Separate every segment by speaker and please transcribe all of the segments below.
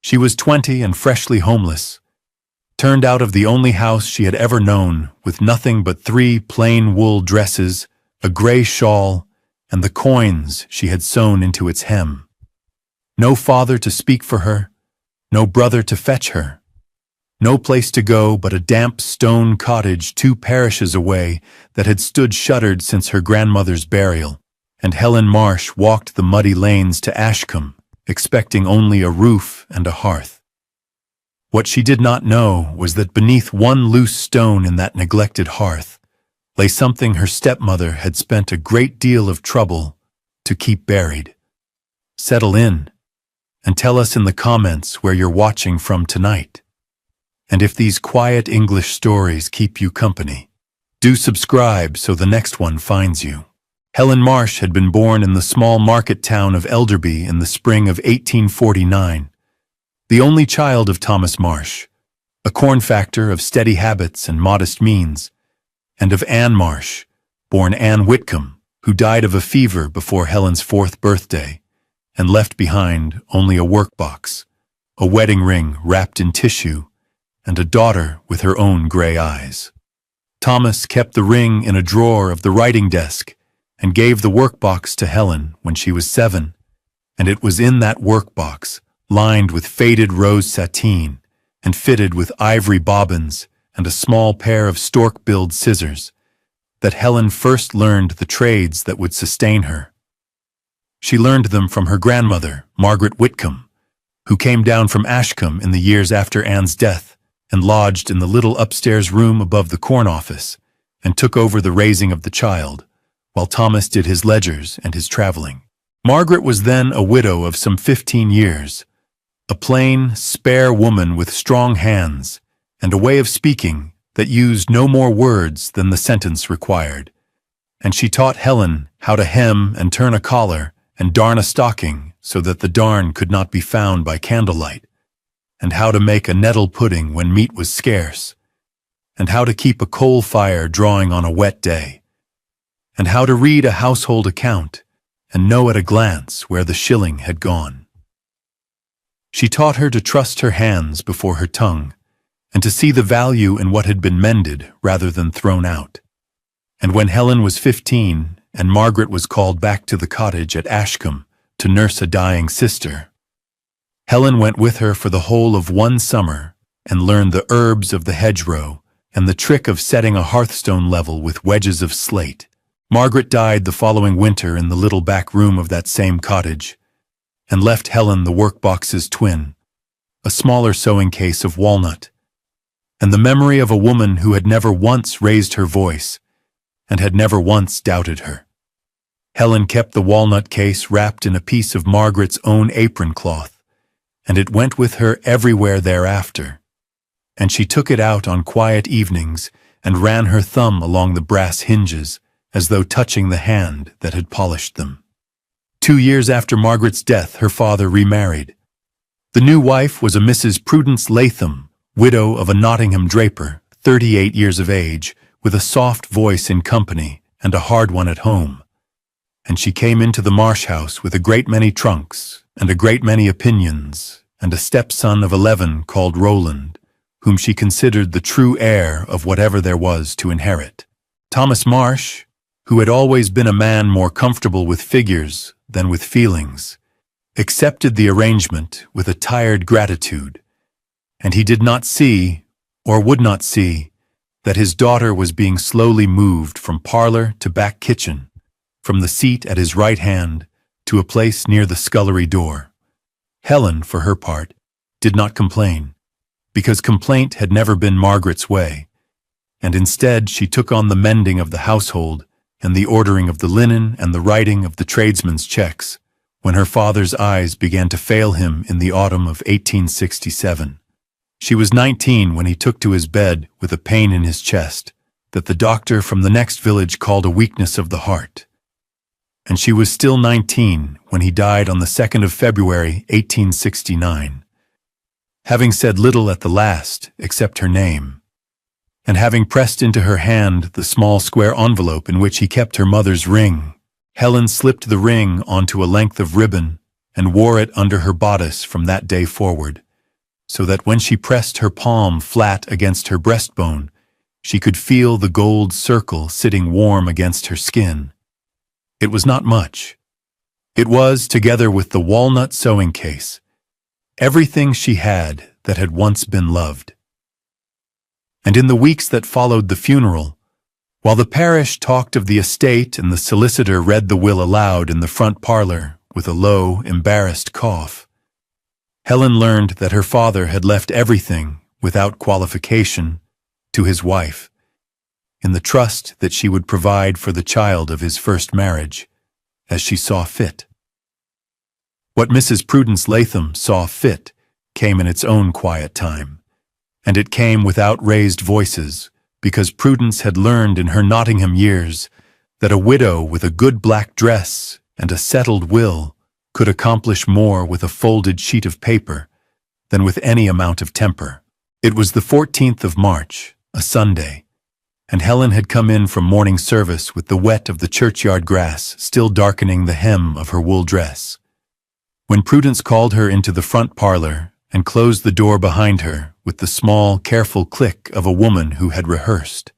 Speaker 1: She was 20 and freshly homeless, turned out of the only house she had ever known, with nothing but 3 plain wool dresses, a gray shawl, and the coins she had sewn into its hem. No father to speak for her, no brother to fetch her. No place to go but a damp stone cottage 2 parishes away that had stood shuttered since her grandmother's burial, and Helen Marsh walked the muddy lanes to Ashcombe, expecting only a roof and a hearth. What she did not know was that beneath one loose stone in that neglected hearth lay something her stepmother had spent a great deal of trouble to keep buried. Settle in, and tell us in the comments where you're watching from tonight. And if these quiet English stories keep you company, do subscribe so the next one finds you. Helen Marsh had been born in the small market town of Elderby in the spring of 1849, the only child of Thomas Marsh, a corn factor of steady habits and modest means, and of Anne Marsh, born Anne Whitcomb, who died of a fever before Helen's 4th birthday, and left behind only a workbox, a wedding ring wrapped in tissue, and a daughter with her own gray eyes. Thomas kept the ring in a drawer of the writing desk and gave the workbox to Helen when she was 7, and it was in that workbox, lined with faded rose sateen and fitted with ivory bobbins and a small pair of stork-billed scissors, that Helen first learned the trades that would sustain her. She learned them from her grandmother, Margaret Whitcomb, who came down from Ashcombe in the years after Anne's death and lodged in the little upstairs room above the corn office and took over the raising of the child, while Thomas did his ledgers and his traveling. Margaret was then a widow of some 15 years, a plain, spare woman with strong hands and a way of speaking that used no more words than the sentence required. And she taught Helen how to hem and turn a collar and darn a stocking so that the darn could not be found by candlelight, and how to make a nettle pudding when meat was scarce, and how to keep a coal fire drawing on a wet day, and how to read a household account and know at a glance where the shilling had gone. She taught her to trust her hands before her tongue, and to see the value in what had been mended rather than thrown out. And when Helen was 15 and Margaret was called back to the cottage at Ashcombe to nurse a dying sister, Helen went with her for the whole of one summer and learned the herbs of the hedgerow and the trick of setting a hearthstone level with wedges of slate. Margaret died the following winter in the little back room of that same cottage, and left Helen the workbox's twin, a smaller sewing case of walnut, and the memory of a woman who had never once raised her voice and had never once doubted her. Helen kept the walnut case wrapped in a piece of Margaret's own apron cloth, and it went with her everywhere thereafter, and she took it out on quiet evenings and ran her thumb along the brass hinges as though touching the hand that had polished them. 2 years after Margaret's death, her father remarried. The new wife was a Mrs. Prudence Latham, widow of a Nottingham draper, 38 years of age, with a soft voice in company and a hard one at home. And she came into the Marsh house with a great many trunks and a great many opinions, and a stepson of 11 called Roland, whom she considered the true heir of whatever there was to inherit. Thomas Marsh, who had always been a man more comfortable with figures than with feelings, accepted the arrangement with a tired gratitude, and he did not see, or would not see, that his daughter was being slowly moved from parlor to back kitchen, from the seat at his right hand to a place near the scullery door. Helen, for her part, did not complain, because complaint had never been Margaret's way, and instead she took on the mending of the household and the ordering of the linen and the writing of the tradesmen's checks, when her father's eyes began to fail him in the autumn of 1867. She was 19 when he took to his bed with a pain in his chest that the doctor from the next village called a weakness of the heart. And she was still 19 when he died on the 2nd of February, 1869, having said little at the last except her name, and having pressed into her hand the small square envelope in which he kept her mother's ring. Helen slipped the ring onto a length of ribbon and wore it under her bodice from that day forward, so that when she pressed her palm flat against her breastbone, she could feel the gold circle sitting warm against her skin. It was not much. It was, together with the walnut sewing case, everything she had that had once been loved. And in the weeks that followed the funeral, while the parish talked of the estate and the solicitor read the will aloud in the front parlor with a low, embarrassed cough, Helen learned that her father had left everything, without qualification, to his wife, in the trust that she would provide for the child of his first marriage, as she saw fit. What Mrs. Prudence Latham saw fit came in its own quiet time, and it came without raised voices, because Prudence had learned in her Nottingham years that a widow with a good black dress and a settled will could accomplish more with a folded sheet of paper than with any amount of temper. It was the 14th of March, a Sunday, and Helen had come in from morning service with the wet of the churchyard grass still darkening the hem of her wool dress. When Prudence called her into the front parlor and closed the door behind her with the small, careful click of a woman who had rehearsed,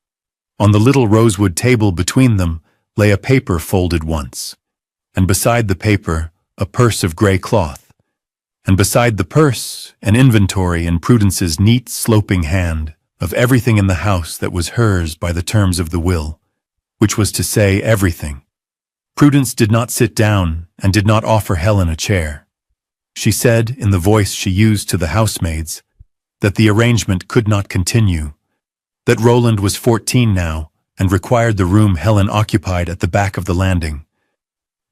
Speaker 1: on the little rosewood table between them lay a paper folded once, and beside the paper a purse of gray cloth, and beside the purse an inventory in Prudence's neat, sloping hand of everything in the house that was hers by the terms of the will, which was to say everything. Prudence did not sit down and did not offer Helen a chair. She said, in the voice she used to the housemaids, that the arrangement could not continue, that Roland was 14 now and required the room Helen occupied at the back of the landing,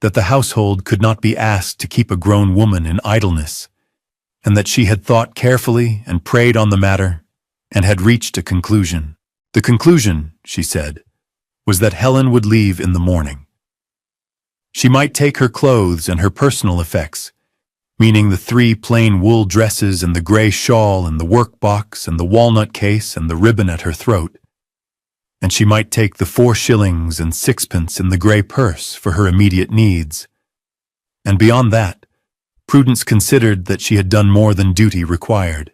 Speaker 1: that the household could not be asked to keep a grown woman in idleness, and that she had thought carefully and prayed on the matter and had reached a conclusion. The conclusion, she said, was that Helen would leave in the morning. She might take her clothes and her personal effects, meaning the 3 plain wool dresses and the gray shawl and the work box and the walnut case and the ribbon at her throat, and she might take the 4 shillings and 6pence in the gray purse for her immediate needs. And beyond that, Prudence considered that she had done more than duty required.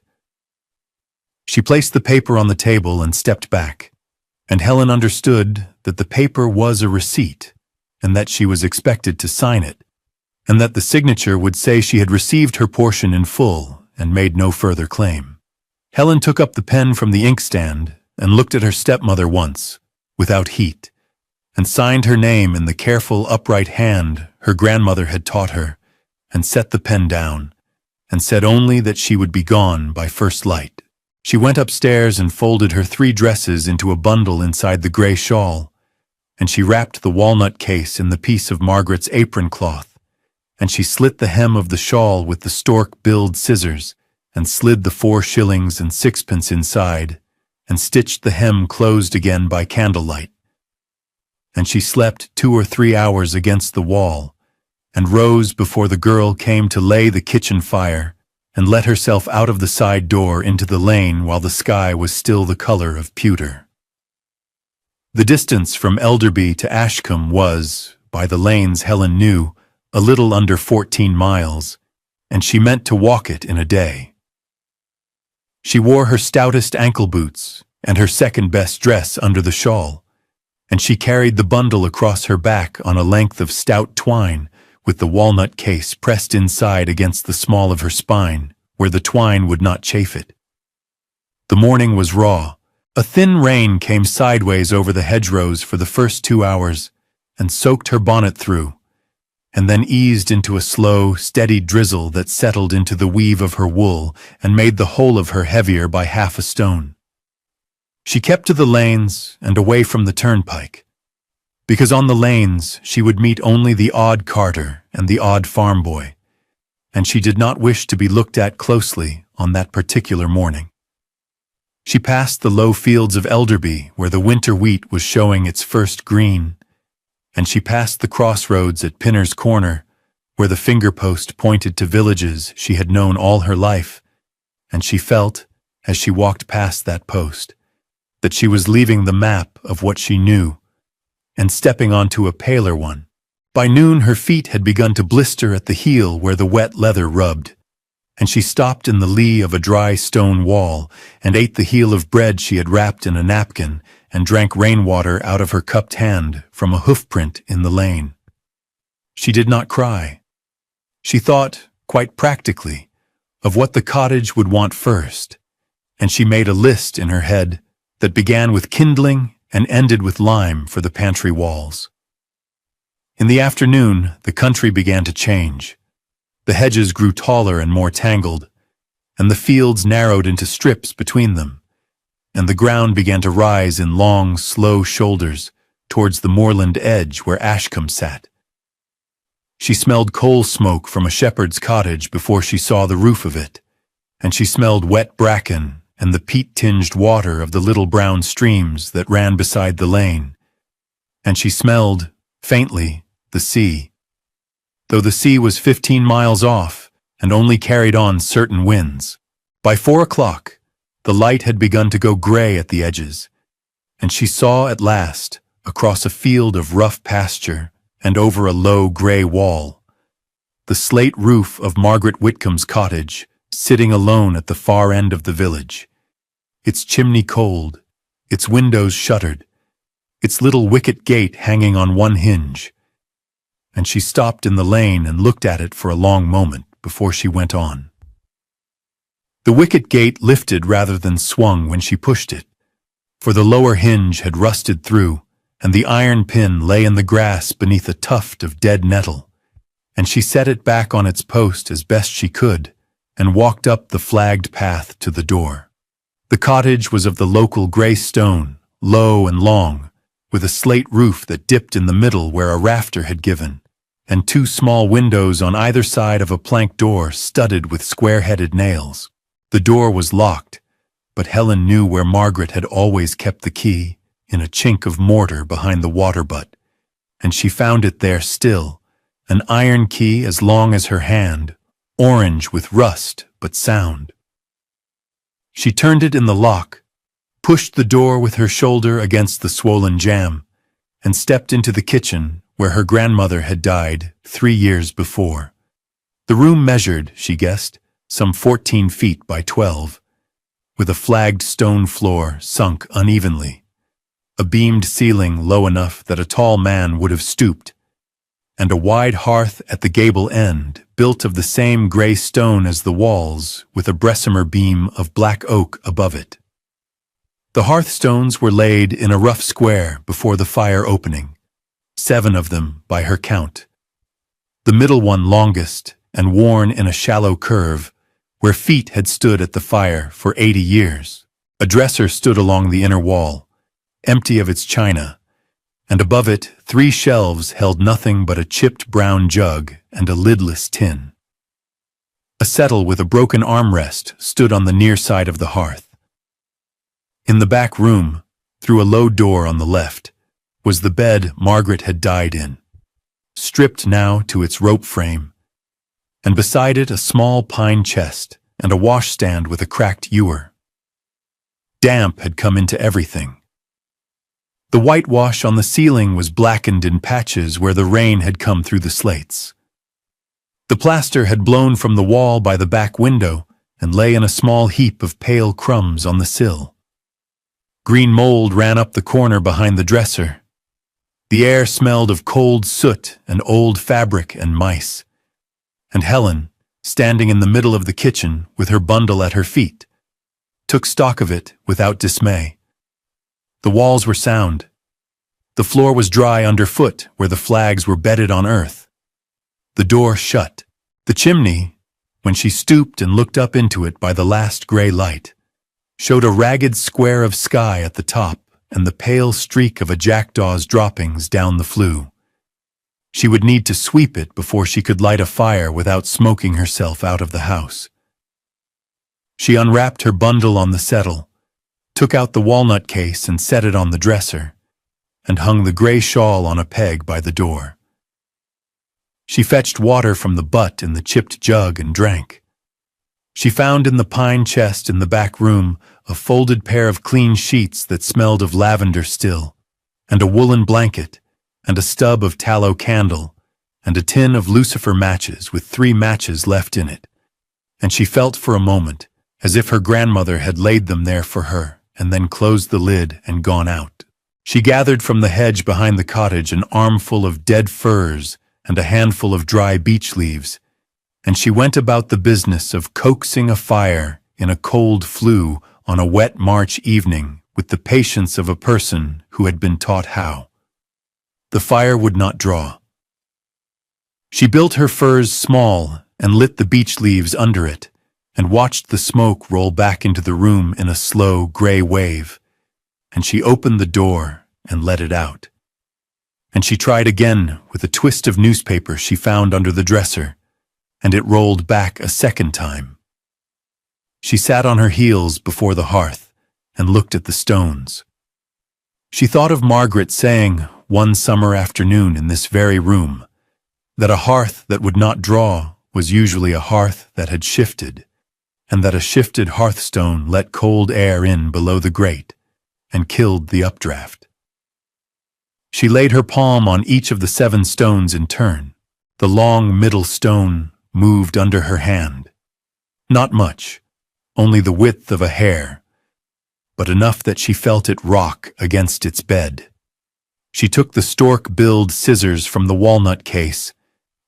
Speaker 1: She placed the paper on the table and stepped back, and Helen understood that the paper was a receipt, and that she was expected to sign it, and that the signature would say she had received her portion in full and made no further claim. Helen took up the pen from the inkstand and looked at her stepmother once, without heat, and signed her name in the careful, upright hand her grandmother had taught her, and set the pen down, and said only that she would be gone by first light. She went upstairs and folded her 3 dresses into a bundle inside the gray shawl, and she wrapped the walnut case in the piece of Margaret's apron cloth, and she slit the hem of the shawl with the stork-billed scissors, and slid the 4 shillings and 6pence inside, and stitched the hem closed again by candlelight. And she slept 2 or 3 hours against the wall, and rose before the girl came to lay the kitchen fire, and let herself out of the side door into the lane while the sky was still the color of pewter. The distance from Elderby to Ashcombe was, by the lanes Helen knew, a little under 14 miles, and she meant to walk it in a day. She wore her stoutest ankle boots and her second-best dress under the shawl, and she carried the bundle across her back on a length of stout twine, with the walnut case pressed inside against the small of her spine, where the twine would not chafe it. The morning was raw. A thin rain came sideways over the hedgerows for the first 2 hours, and soaked her bonnet through, and then eased into a slow, steady drizzle that settled into the weave of her wool and made the whole of her heavier by half a stone. She kept to the lanes and away from the turnpike, because on the lanes she would meet only the odd carter and the odd farm boy, and she did not wish to be looked at closely on that particular morning. She passed the low fields of Elderby, where the winter wheat was showing its first green, and she passed the crossroads at Pinner's Corner, where the finger-post pointed to villages she had known all her life, and she felt, as she walked past that post, that she was leaving the map of what she knew, and stepping onto a paler one. By noon her feet had begun to blister at the heel where the wet leather rubbed, and she stopped in the lee of a dry stone wall and ate the heel of bread she had wrapped in a napkin and drank rainwater out of her cupped hand from a hoofprint in the lane. She did not cry. She thought, quite practically, of what the cottage would want first, and she made a list in her head that began with kindling and ended with lime for the pantry walls. In the afternoon, the country began to change. The hedges grew taller and more tangled, and the fields narrowed into strips between them, and the ground began to rise in long, slow shoulders towards the moorland edge where Ashcombe sat. She smelled coal smoke from a shepherd's cottage before she saw the roof of it, and she smelled wet bracken and the peat-tinged water of the little brown streams that ran beside the lane, and she smelled, faintly, the sea, though the sea was 15 miles off and only carried on certain winds. By 4 o'clock, the light had begun to go gray at the edges, and she saw at last, across a field of rough pasture and over a low gray wall, the slate roof of Margaret Whitcomb's cottage sitting alone at the far end of the village, its chimney cold, its windows shuttered, its little wicket gate hanging on one hinge, and she stopped in the lane and looked at it for a long moment before she went on. The wicket gate lifted rather than swung when she pushed it, for the lower hinge had rusted through, and the iron pin lay in the grass beneath a tuft of dead nettle, and she set it back on its post as best she could, and walked up the flagged path to the door. The cottage was of the local grey stone, low and long, with a slate roof that dipped in the middle where a rafter had given, and 2 small windows on either side of a plank door studded with square-headed nails. The door was locked, but Helen knew where Margaret had always kept the key, in a chink of mortar behind the water butt, and she found it there still, an iron key as long as her hand, orange with rust but sound. She turned it in the lock, pushed the door with her shoulder against the swollen jamb, and stepped into the kitchen where her grandmother had died 3 years before. The room measured, she guessed, some 14 feet by 12, with a flagged stone floor sunk unevenly, a beamed ceiling low enough that a tall man would have stooped, and a wide hearth at the gable end built of the same grey stone as the walls with a Bessemer beam of black oak above it. The hearthstones were laid in a rough square before the fire opening, 7 of them by her count, the middle one longest and worn in a shallow curve where feet had stood at the fire for 80 years. A dresser stood along the inner wall, empty of its china, and above it 3 shelves held nothing but a chipped brown jug and a lidless tin. A settle with a broken armrest stood on the near side of the hearth. In the back room, through a low door on the left, was the bed Margaret had died in, stripped now to its rope frame, and beside it a small pine chest and a washstand with a cracked ewer. Damp had come into everything. The whitewash on the ceiling was blackened in patches where the rain had come through the slates. The plaster had blown from the wall by the back window and lay in a small heap of pale crumbs on the sill. Green mold ran up the corner behind the dresser. The air smelled of cold soot and old fabric and mice. And Helen, standing in the middle of the kitchen with her bundle at her feet, took stock of it without dismay. The walls were sound. The floor was dry underfoot where the flags were bedded on earth. The door shut. The chimney, when she stooped and looked up into it by the last gray light, showed a ragged square of sky at the top and the pale streak of a jackdaw's droppings down the flue. She would need to sweep it before she could light a fire without smoking herself out of the house. She unwrapped her bundle on the settle, took out the walnut case and set it on the dresser, and hung the gray shawl on a peg by the door. She fetched water from the butt in the chipped jug and drank. She found in the pine chest in the back room a folded pair of clean sheets that smelled of lavender still, and a woolen blanket, and a stub of tallow candle, and a tin of lucifer matches with 3 matches left in it, and she felt for a moment as if her grandmother had laid them there for her and then closed the lid and gone out. She gathered from the hedge behind the cottage an armful of dead firs and a handful of dry beech leaves, and she went about the business of coaxing a fire in a cold flue on a wet March evening with the patience of a person who had been taught how. The fire would not draw. She built her firs small and lit the beech leaves under it, and watched the smoke roll back into the room in a slow, gray wave, and she opened the door and let it out. And she tried again with a twist of newspaper she found under the dresser, and it rolled back a second time. She sat on her heels before the hearth and looked at the stones. She thought of Margaret saying one summer afternoon in this very room that a hearth that would not draw was usually a hearth that had shifted, and that a shifted hearthstone let cold air in below the grate and killed the updraft. She laid her palm on each of the 7 stones in turn. The long middle stone moved under her hand. Not much, only the width of a hair, but enough that she felt it rock against its bed. She took the stork-billed scissors from the walnut case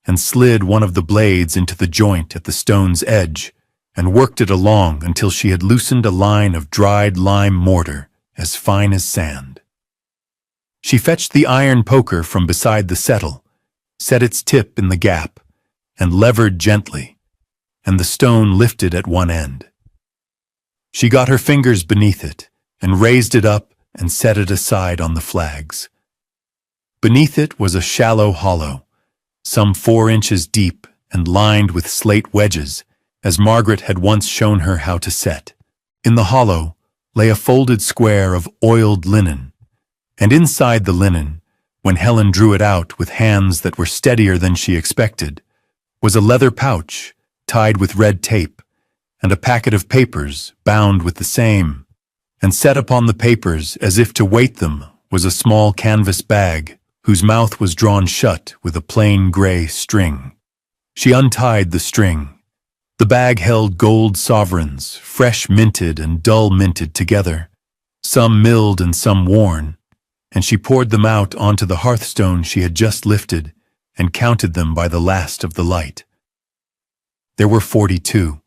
Speaker 1: and slid one of the blades into the joint at the stone's edge and worked it along until she had loosened a line of dried lime mortar as fine as sand. She fetched the iron poker from beside the settle, set its tip in the gap, and levered gently, and the stone lifted at one end. She got her fingers beneath it and raised it up and set it aside on the flags. Beneath it was a shallow hollow, some 4 inches deep and lined with slate wedges, as Margaret had once shown her how to set. In the hollow lay a folded square of oiled linen, and inside the linen, when Helen drew it out with hands that were steadier than she expected, was a leather pouch tied with red tape, and a packet of papers bound with the same, and set upon the papers as if to weight them was a small canvas bag whose mouth was drawn shut with a plain gray string. She untied the string. The bag held gold sovereigns, fresh minted and dull minted together, some milled and some worn, and she poured them out onto the hearthstone she had just lifted and counted them by the last of the light. There were 42.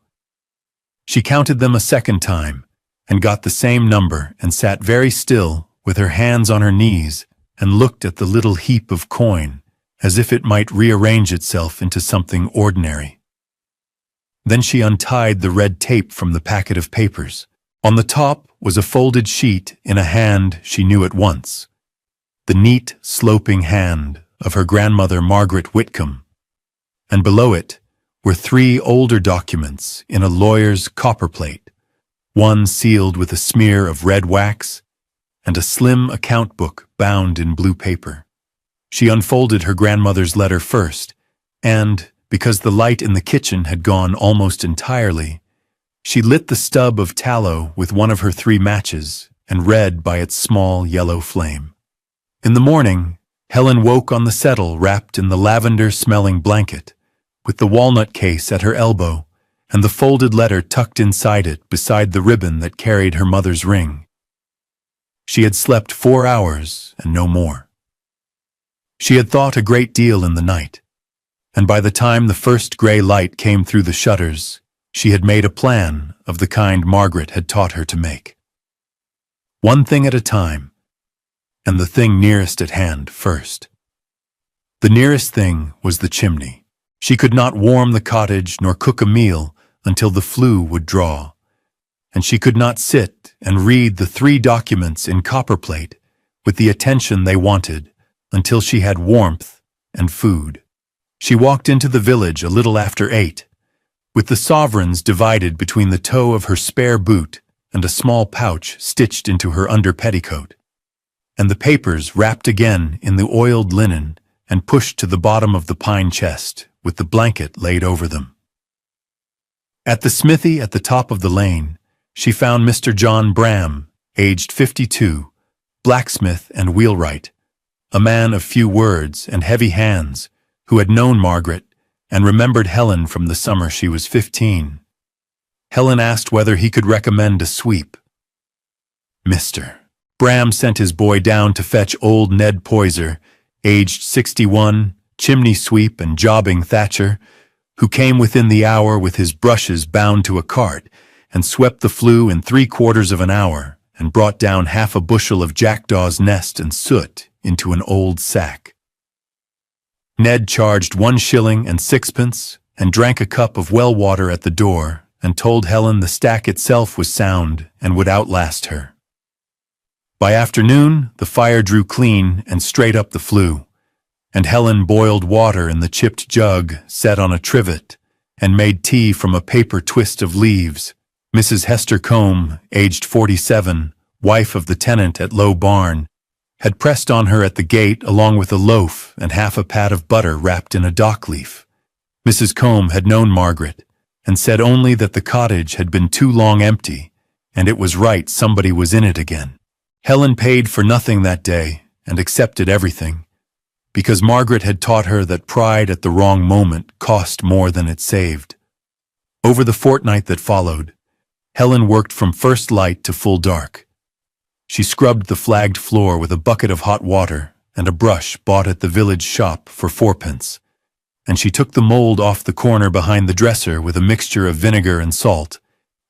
Speaker 1: She counted them a second time and got the same number and sat very still with her hands on her knees and looked at the little heap of coin as if it might rearrange itself into something ordinary. Then she untied the red tape from the packet of papers. On the top was a folded sheet in a hand she knew at once, the neat, sloping hand of her grandmother Margaret Whitcomb, and below it were 3 older documents in a lawyer's copperplate, one sealed with a smear of red wax, and a slim account book bound in blue paper. She unfolded her grandmother's letter first, and, because the light in the kitchen had gone almost entirely, she lit the stub of tallow with one of her 3 matches and read by its small yellow flame. In the morning, Helen woke on the settle wrapped in the lavender-smelling blanket, with the walnut case at her elbow and the folded letter tucked inside it beside the ribbon that carried her mother's ring. She had slept 4 hours and no more. She had thought a great deal in the night, and by the time the first gray light came through the shutters, she had made a plan of the kind Margaret had taught her to make. One thing at a time, and the thing nearest at hand first. The nearest thing was the chimney. She could not warm the cottage nor cook a meal until the flue would draw, and she could not sit and read the 3 documents in copperplate with the attention they wanted until she had warmth and food. She walked into the village a little after 8, with the sovereigns divided between the toe of her spare boot and a small pouch stitched into her under petticoat, and the papers wrapped again in the oiled linen and pushed to the bottom of the pine chest with the blanket laid over them. At the smithy at the top of the lane, she found Mr. John Bram, aged 52, blacksmith and wheelwright, a man of few words and heavy hands, who had known Margaret and remembered Helen from the summer she was 15, Helen asked whether he could recommend a sweep. Mr. Bram sent his boy down to fetch old Ned Poyser, aged 61, chimney sweep and jobbing thatcher, who came within the hour with his brushes bound to a cart, and swept the flue in 3/4 of an hour, and brought down half a bushel of jackdaw's nest and soot into an old sack. Ned charged 1 shilling and 6pence, and drank a cup of well water at the door, and told Helen the stack itself was sound and would outlast her. By afternoon, the fire drew clean and straight up the flue, and Helen boiled water in the chipped jug set on a trivet, and made tea from a paper twist of leaves. Mrs. Hester Combe, aged 47, wife of the tenant at Low Barn, had pressed on her at the gate along with a loaf and half a pat of butter wrapped in a dock leaf. Mrs. Combe had known Margaret, and said only that the cottage had been too long empty, and it was right somebody was in it again. Helen paid for nothing that day, and accepted everything, because Margaret had taught her that pride at the wrong moment cost more than it saved. Over the fortnight that followed, Helen worked from first light to full dark. She scrubbed the flagged floor with a bucket of hot water and a brush bought at the village shop for 4pence, and she took the mold off the corner behind the dresser with a mixture of vinegar and salt,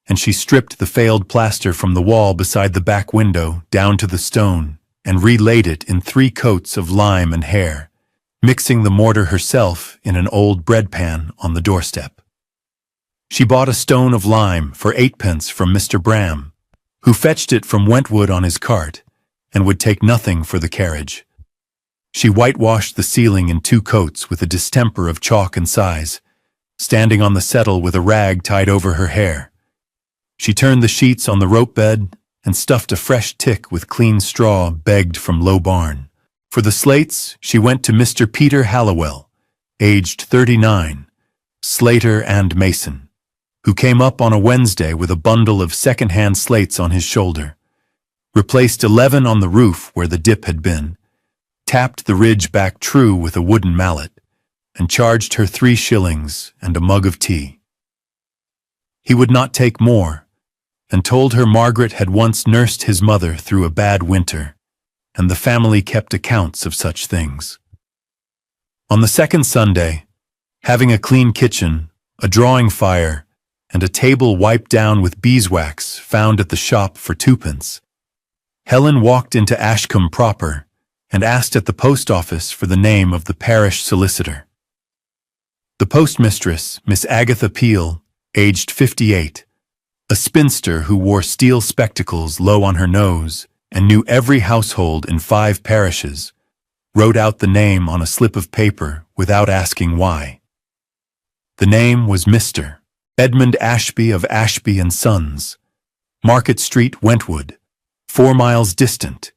Speaker 1: and she stripped the failed plaster from the wall beside the back window down to the stone and relaid it in 3 coats of lime and hair, mixing the mortar herself in an old bread pan on the doorstep. She bought a stone of lime for 8pence from Mr. Bram, who fetched it from Wentwood on his cart, and would take nothing for the carriage. She whitewashed the ceiling in 2 coats with a distemper of chalk and size, standing on the settle with a rag tied over her hair. She turned the sheets on the rope bed and stuffed a fresh tick with clean straw begged from Low Barn. For the slates, she went to Mr. Peter Halliwell, aged 39, slater and mason, who came up on a Wednesday with a bundle of second-hand slates on his shoulder, replaced 11 on the roof where the dip had been, tapped the ridge back true with a wooden mallet, and charged her 3 shillings and a mug of tea. He would not take more, and told her Margaret had once nursed his mother through a bad winter, and the family kept accounts of such things. On the second Sunday, having a clean kitchen, a drawing fire, and a table wiped down with beeswax found at the shop for 2pence, Helen walked into Ashcombe proper and asked at the post office for the name of the parish solicitor. The postmistress, Miss Agatha Peel, aged 58, a spinster who wore steel spectacles low on her nose and knew every household in 5 parishes, wrote out the name on a slip of paper without asking why. The name was Mr. Edmund Ashby of Ashby and Sons, Market Street, Wentwood, 4 miles distant,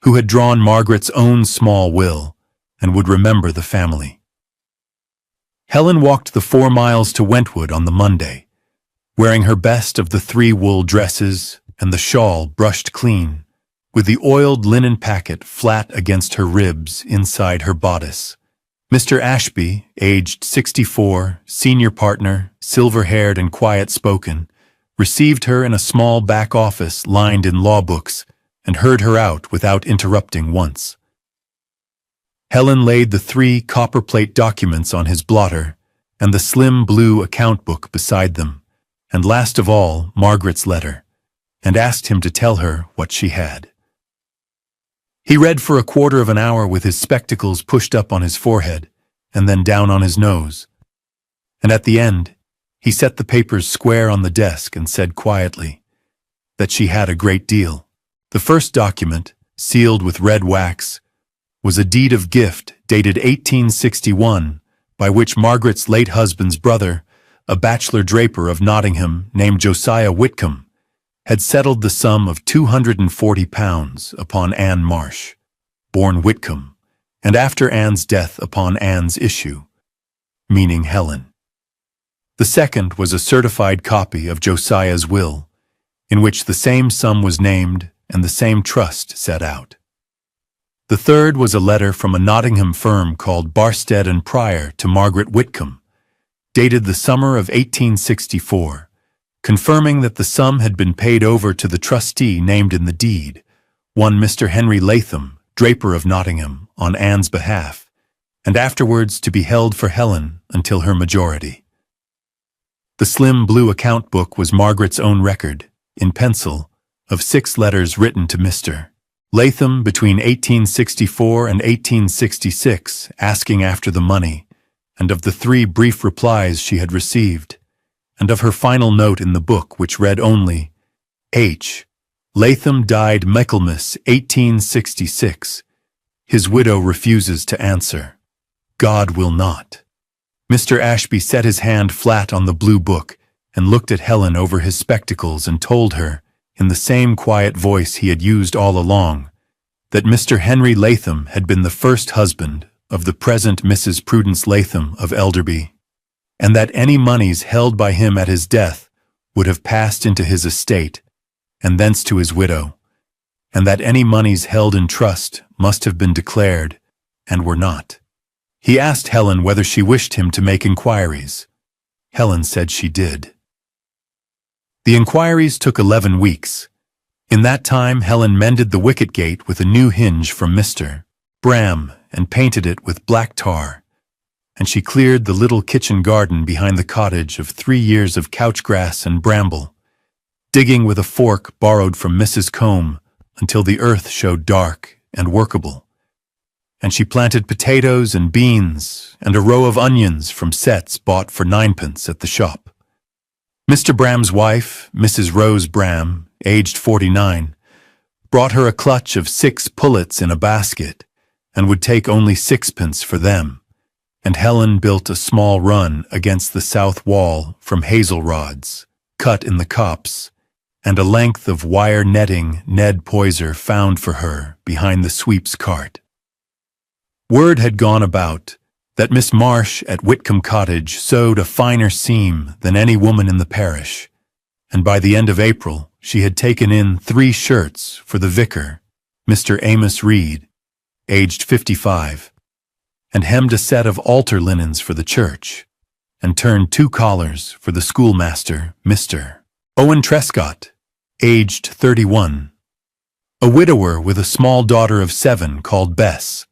Speaker 1: who had drawn Margaret's own small will and would remember the family. Helen walked the 4 miles to Wentwood on the Monday, wearing her best of the 3 wool dresses and the shawl brushed clean, with the oiled linen packet flat against her ribs inside her bodice. Mr. Ashby, aged 64, senior partner, silver-haired and quiet-spoken, received her in a small back office lined in law books and heard her out without interrupting once. Helen laid the 3 copperplate documents on his blotter and the slim blue account book beside them, and last of all, Margaret's letter, and asked him to tell her what she had. He read for a 1/4 of an hour with his spectacles pushed up on his forehead and then down on his nose, and at the end, he set the papers square on the desk and said quietly that she had a great deal. The first document, sealed with red wax, was a deed of gift dated 1861, by which Margaret's late husband's brother, a bachelor draper of Nottingham named Josiah Whitcomb, had settled the sum of £240 upon Anne Marsh, born Whitcomb, and after Anne's death upon Anne's issue, meaning Helen. The second was a certified copy of Josiah's will, in which the same sum was named and the same trust set out. The third was a letter from a Nottingham firm called Barstead and Pryor to Margaret Whitcomb, dated the summer of 1864, confirming that the sum had been paid over to the trustee named in the deed, one Mr. Henry Latham, Draper of Nottingham, on Anne's behalf, and afterwards to be held for Helen until her majority. The slim blue account book was Margaret's own record, in pencil, of 6 letters written to Mr. Latham between 1864 and 1866, asking after the money, and of the 3 brief replies she had received, and of her final note in the book, which read only, H. Latham died Michaelmas 1866. His widow refuses to answer. God will not. Mr. Ashby set his hand flat on the blue book and looked at Helen over his spectacles and told her, in the same quiet voice he had used all along, that Mr. Henry Latham had been the first husband of the present Mrs. Prudence Latham of Elderby, and that any moneys held by him at his death would have passed into his estate, and thence to his widow, and that any moneys held in trust must have been declared, and were not. He asked Helen whether she wished him to make inquiries. Helen said she did. The inquiries took 11 weeks. In that time Helen mended the wicket gate with a new hinge from Mr. Bram and painted it with black tar, and she cleared the little kitchen garden behind the cottage of 3 years of couch grass and bramble, digging with a fork borrowed from Mrs. Combe until the earth showed dark and workable. And she planted potatoes and beans and a row of onions from sets bought for 9pence at the shop. Mr. Bram's wife, Mrs. Rose Bram, aged 49, brought her a clutch of 6 pullets in a basket and would take only 6pence for them, and Helen built a small run against the south wall from hazel rods, cut in the copse, and a length of wire netting Ned Poyser found for her behind the sweep's cart. Word had gone about that Miss Marsh at Whitcomb Cottage sewed a finer seam than any woman in the parish, and by the end of April she had taken in 3 shirts for the vicar, Mr. Amos Reed, aged 55, and hemmed a set of altar linens for the church, and turned 2 collars for the schoolmaster, Mr. Owen Trescott, aged 31, a widower with a small daughter of 7 called Bess.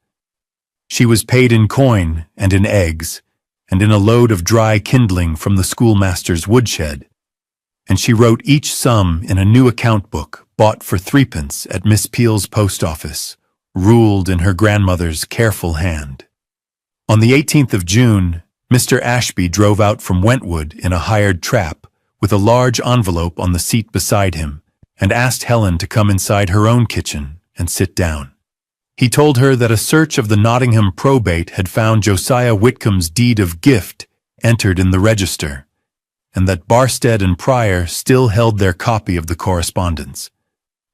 Speaker 1: She was paid in coin and in eggs, and in a load of dry kindling from the schoolmaster's woodshed, and she wrote each sum in a new account book bought for 3pence at Miss Peel's post office, ruled in her grandmother's careful hand. On the 18th of June, Mr. Ashby drove out from Wentwood in a hired trap, with a large envelope on the seat beside him, and asked Helen to come inside her own kitchen and sit down. He told her that a search of the Nottingham probate had found Josiah Whitcomb's deed of gift entered in the register, and that Barstead and Pryor still held their copy of the correspondence,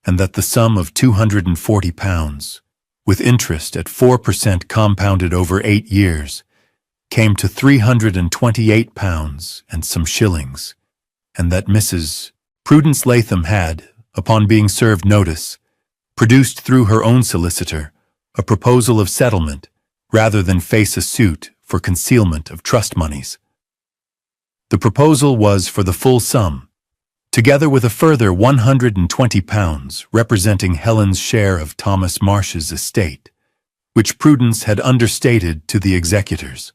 Speaker 1: and that the sum of £240, with interest at 4% compounded over 8 years, came to £328 and some shillings, and that Mrs. Prudence Latham had, upon being served notice, produced through her own solicitor a proposal of settlement rather than face a suit for concealment of trust moneys. The proposal was for the full sum, together with a further £120 representing Helen's share of Thomas Marsh's estate, which Prudence had understated to the executors.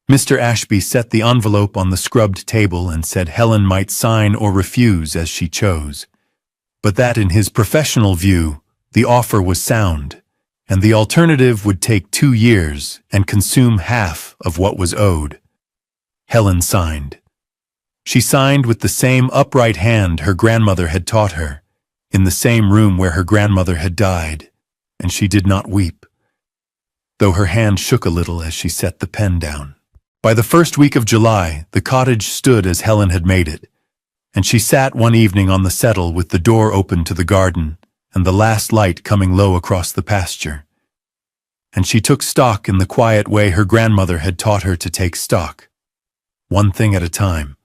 Speaker 1: Mr. Ashby set the envelope on the scrubbed table and said Helen might sign or refuse as she chose, but that in his professional view the offer was sound, and the alternative would take 2 years and consume half of what was owed. Helen signed. She signed with the same upright hand her grandmother had taught her, in the same room where her grandmother had died, and she did not weep, though her hand shook a little as she set the pen down. By the first week of July, the cottage stood as Helen had made it, and she sat one evening on the settle with the door open to the garden, and the last light coming low across the pasture. And she took stock in the quiet way her grandmother had taught her to take stock, one thing at a time.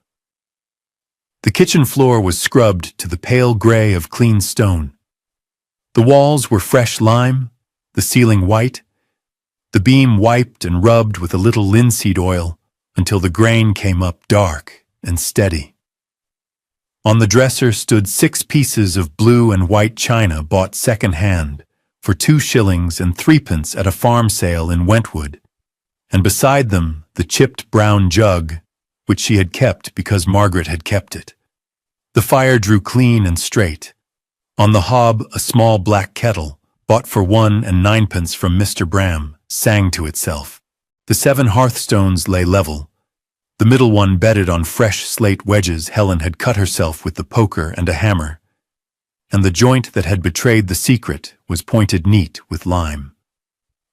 Speaker 1: The kitchen floor was scrubbed to the pale gray of clean stone. The walls were fresh lime, the ceiling white, the beam wiped and rubbed with a little linseed oil until the grain came up dark and steady. On the dresser stood 6 pieces of blue and white china bought second-hand for 2 shillings and 3 pence at a farm sale in Wentwood, and beside them the chipped brown jug, which she had kept because Margaret had kept it. The fire drew clean and straight. On the hob a small black kettle, bought for 1 and 9 pence from Mr. Bram, sang to itself. The 7 hearthstones lay level. The middle one bedded on fresh slate wedges Helen had cut herself with the poker and a hammer, and the joint that had betrayed the secret was pointed neat with lime.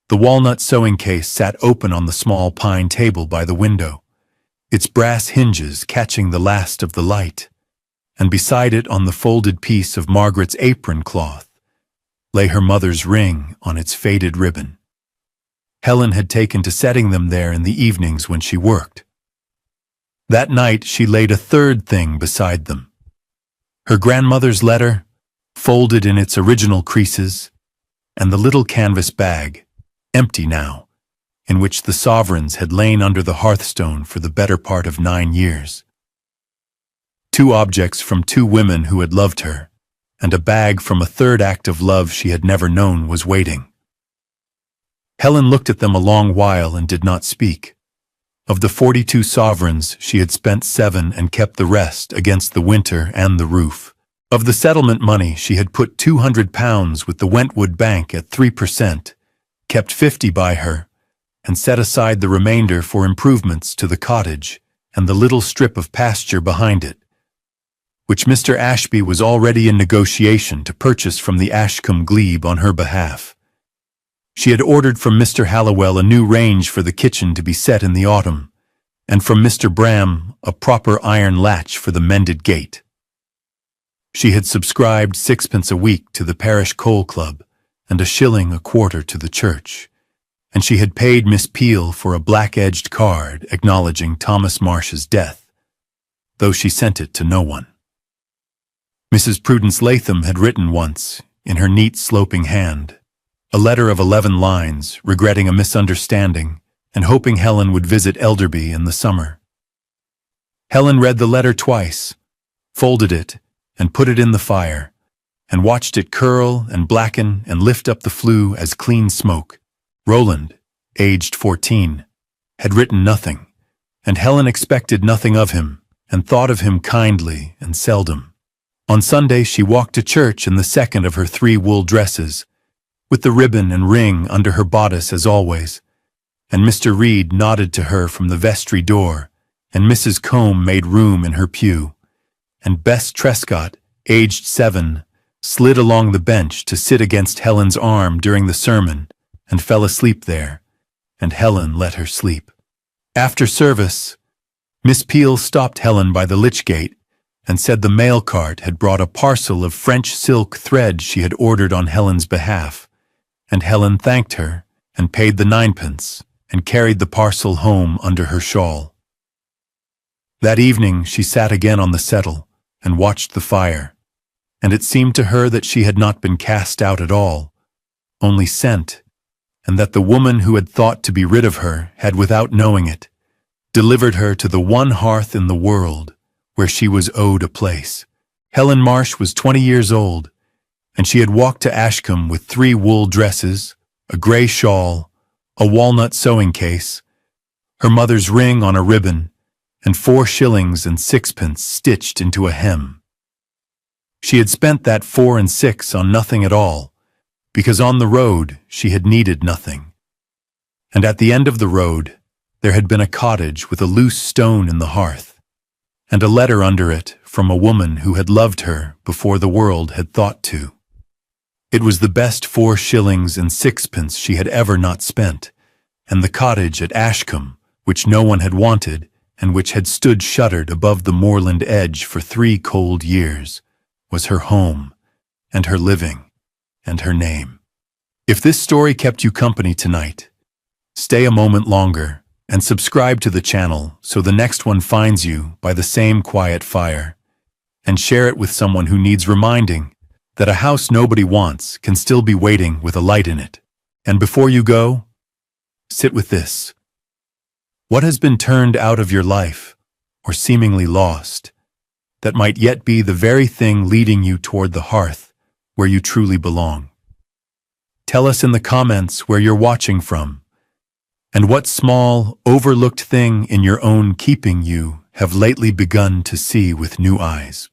Speaker 1: The walnut sewing case sat open on the small pine table by the window, its brass hinges catching the last of the light, and beside it on the folded piece of Margaret's apron cloth lay her mother's ring on its faded ribbon. Helen had taken to setting them there in the evenings when she worked. That night she laid a third thing beside them. Her grandmother's letter, folded in its original creases, and the little canvas bag, empty now, in which the sovereigns had lain under the hearthstone for the better part of 9 years. 2 objects from 2 women who had loved her, and a bag from a third act of love she had never known was waiting. Helen looked at them a long while and did not speak. Of the 42 sovereigns, she had spent 7 and kept the rest against the winter and the roof. Of the settlement money, she had put £200 with the Wentwood Bank at 3%, kept 50 by her, and set aside the remainder for improvements to the cottage and the little strip of pasture behind it, which Mr. Ashby was already in negotiation to purchase from the Ashcombe glebe on her behalf. She had ordered from Mr. Halliwell a new range for the kitchen to be set in the autumn, and from Mr. Bram a proper iron latch for the mended gate. She had subscribed 6 pence a week to the parish coal club and a shilling a quarter to the church, and she had paid Miss Peel for a black-edged card acknowledging Thomas Marsh's death, though she sent it to no one. Mrs. Prudence Latham had written once, in her neat sloping hand, a letter of 11 lines, regretting a misunderstanding and hoping Helen would visit Elderby in the summer. Helen read the letter twice, folded it, and put it in the fire, and watched it curl and blacken and lift up the flue as clean smoke. Roland, aged 14, had written nothing, and Helen expected nothing of him, and thought of him kindly and seldom. On Sunday she walked to church in the second of her 3 wool dresses, with the ribbon and ring under her bodice as always, and Mr. Reed nodded to her from the vestry door, and Mrs. Combe made room in her pew, and Bess Trescott, aged 7, slid along the bench to sit against Helen's arm during the sermon, and fell asleep there, and Helen let her sleep. After service, Miss Peel stopped Helen by the lych gate, and said the mail cart had brought a parcel of French silk thread she had ordered on Helen's behalf, and Helen thanked her, and paid the 9 pence, and carried the parcel home under her shawl. That evening she sat again on the settle, and watched the fire, and it seemed to her that she had not been cast out at all, only sent, and that the woman who had thought to be rid of her had, without knowing it, delivered her to the one hearth in the world where she was owed a place. Helen Marsh was 20 years old, and she had walked to Ashcombe with 3 wool dresses, a grey shawl, a walnut sewing case, her mother's ring on a ribbon, and 4 shillings and 6 pence stitched into a hem. She had spent that 4 and 6 on nothing at all, because on the road she had needed nothing. And at the end of the road there had been a cottage with a loose stone in the hearth, and a letter under it from a woman who had loved her before the world had thought to. It was the best 4 shillings and 6 pence she had ever not spent, and the cottage at Ashcombe, which no one had wanted, and which had stood shuttered above the moorland edge for 3 cold years, was her home, and her living, and her name. If this story kept you company tonight, stay a moment longer, and subscribe to the channel so the next one finds you by the same quiet fire, and share it with someone who needs reminding that a house nobody wants can still be waiting with a light in it. And before you go, sit with this. What has been turned out of your life, or seemingly lost, that might yet be the very thing leading you toward the hearth, where you truly belong. Tell us in the comments where you're watching from, and what small, overlooked thing in your own keeping you have lately begun to see with new eyes.